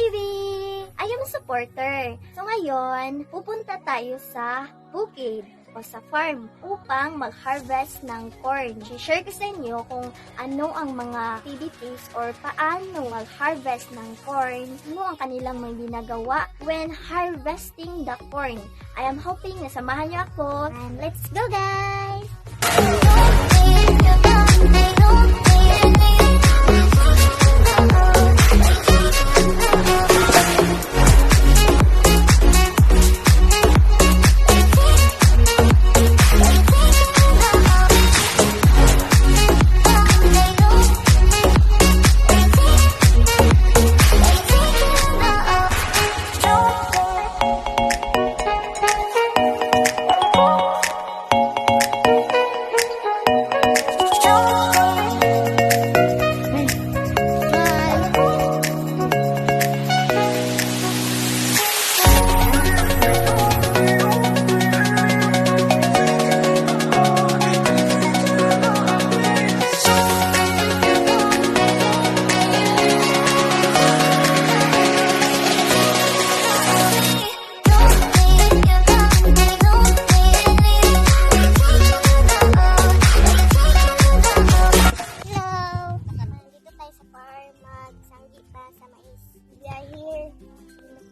baby! I am a supporter. So ngayon, pupunta tayo sa bukid o sa farm upang mag-harvest ng corn. I-share ko sa inyo kung ano ang mga activities or paano mag-harvest ng corn, ano ang kanilang mga ginagawa when harvesting the corn. I am hoping na samahan niyo ako, and let's go guys!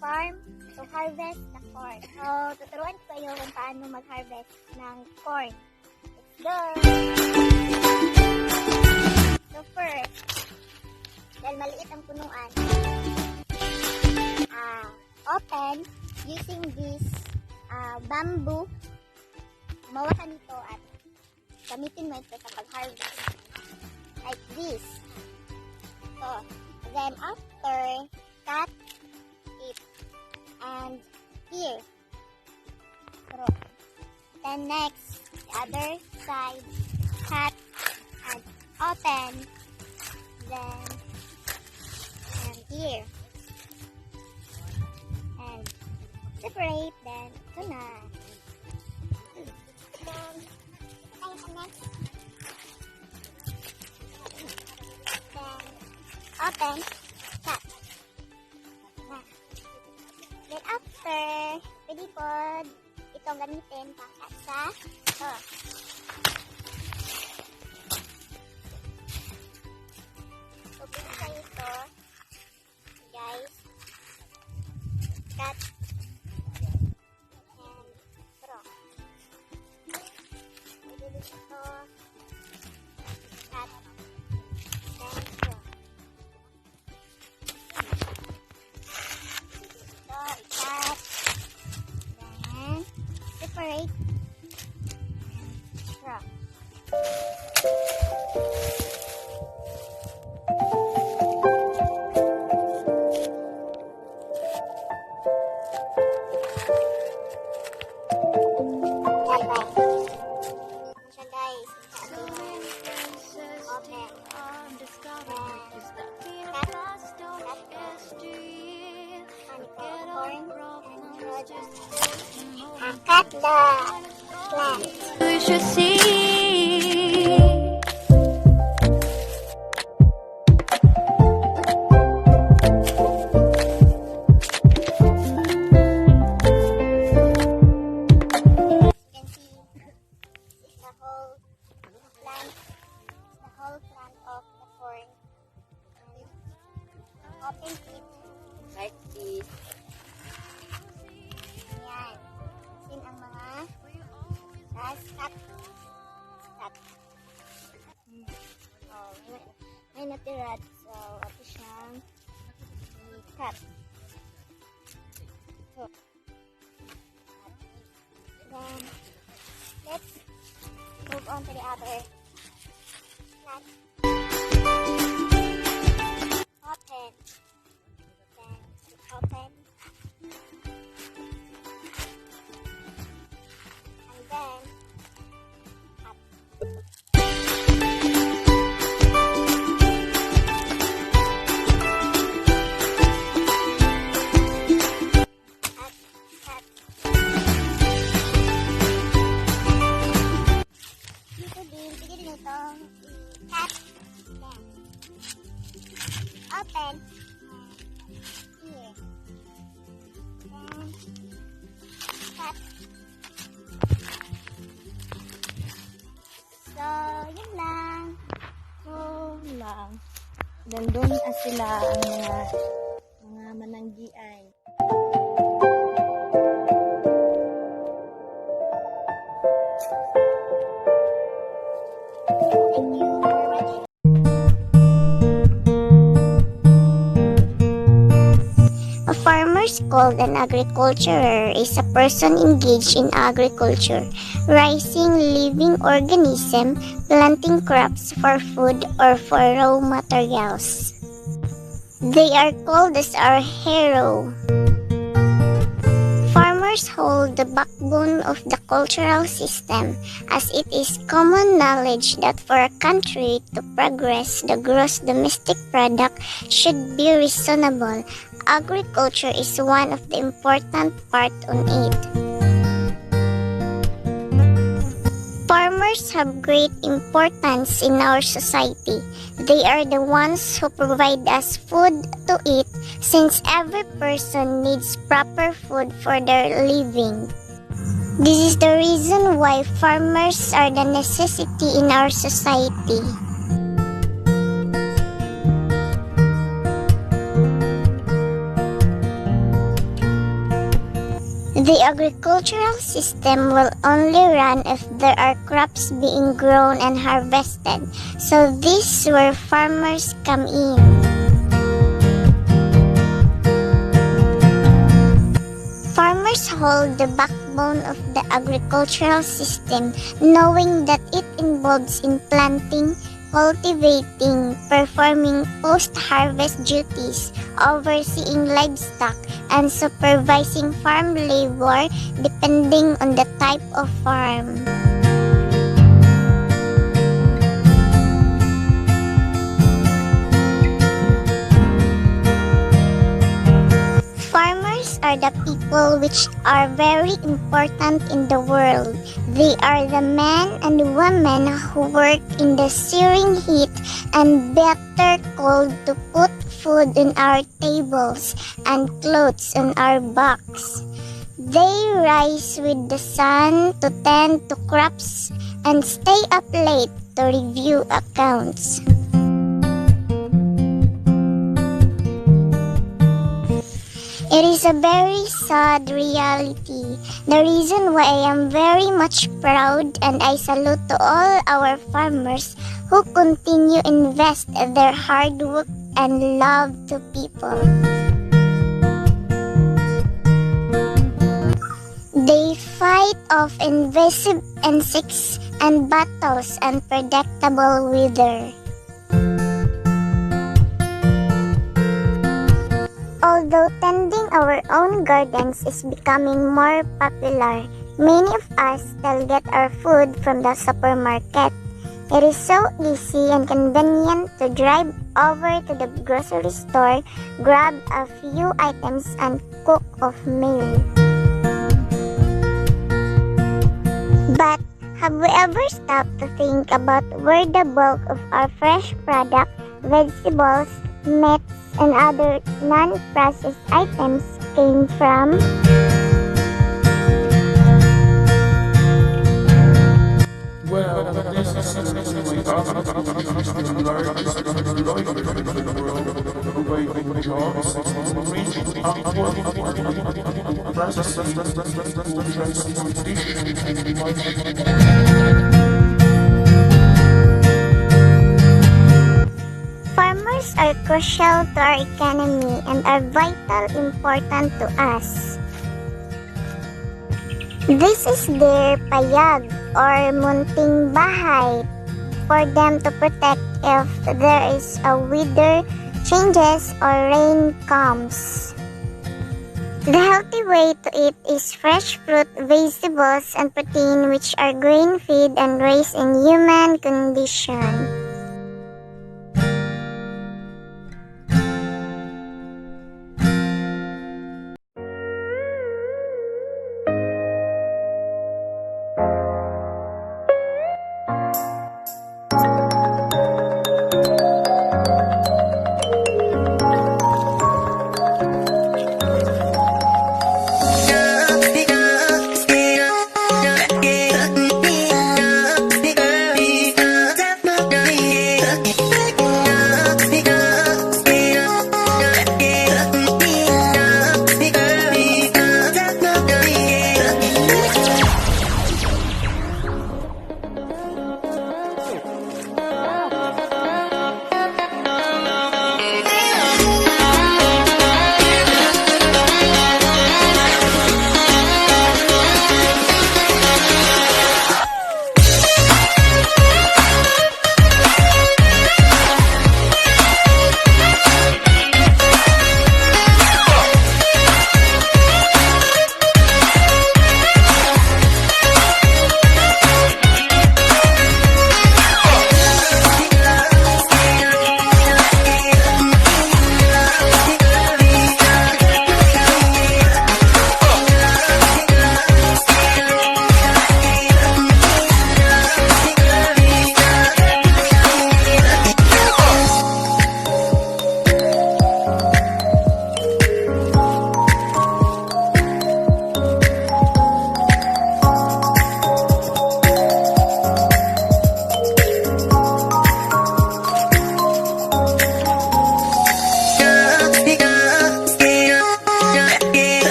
Farm to harvest the corn. So, tuturuan ko kayo kung paano mag-harvest ng corn. Let's go! So, first, dahil maliit ang punuan, open using this bamboo. Gumawa ka nito at gamitin mo ito sa pag-harvest. Like this. So, then after, cut it. And here. So, then next, the other side, cut and open. Then, and here. And separate, then ito na. Then, tayo sa next. Then, open, cut. Then after, pwede po itong gamitin pangkat sa ito. So, pwede kayo ito, guys, cut, and throw. Pwede dito ito, cut, then throw. Separate and drop. Cut the plant. You should see. Open it Like this. Ayan. Sin ang mga cut. Oh, may natira. So, ito siyang cut. So, then, let's move on to the other plant. Open. Then, open. And then, cut. Dito din, pwede din itong i-cut. Then, open. Then doon sila ang mga mananggian. Thank you for watching. A farmer called an agriculturer is a person engaged in agriculture, raising living organism, planting crops for food or for raw materials. They are called as our hero. Farmers hold the backbone of the cultural system, as it is common knowledge that for a country to progress, the gross domestic product should be reasonable. Agriculture is one of the important part on it. Farmers have great importance in our society. They are the ones who provide us food to eat, since every person needs proper food for their living. This is the reason why farmers are the necessity in our society. The agricultural system will only run if there are crops being grown and harvested, so this is where farmers come in. Farmers hold the backbone of the agricultural system, knowing that it involves in planting, cultivating, performing post-harvest duties, overseeing livestock, and supervising farm labor depending on the type of farm. Farmers are the people which are very important in the world. They are the men and women who work in the searing heat and bitter cold to put food on our tables and clothes on our backs. They rise with the sun to tend to crops and stay up late to review accounts. It is a very sad reality. The reason why I am very much proud and I salute to all our farmers who continue invest their hard work and love to people. They fight off invasive insects and battles unpredictable weather. Although tending our own gardens is becoming more popular, many of us still get our food from the supermarket. It is so easy and convenient to drive over to the grocery store, grab a few items, and cook off meal. But have we ever stopped to think about where the bulk of our fresh product, vegetables, meats, and other non-processed items came from? Well, this is the largest the job is reaching Farmers are crucial to our economy and are vital important to us. This is their payag or munting bahay for them to protect if there is a weather changes or rain comes. The healthy way to eat is fresh fruit, vegetables, and protein which are grain-fed and raised in human condition.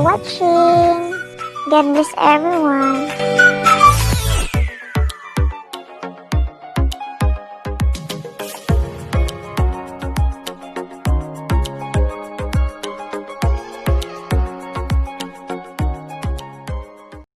watching. God bless everyone.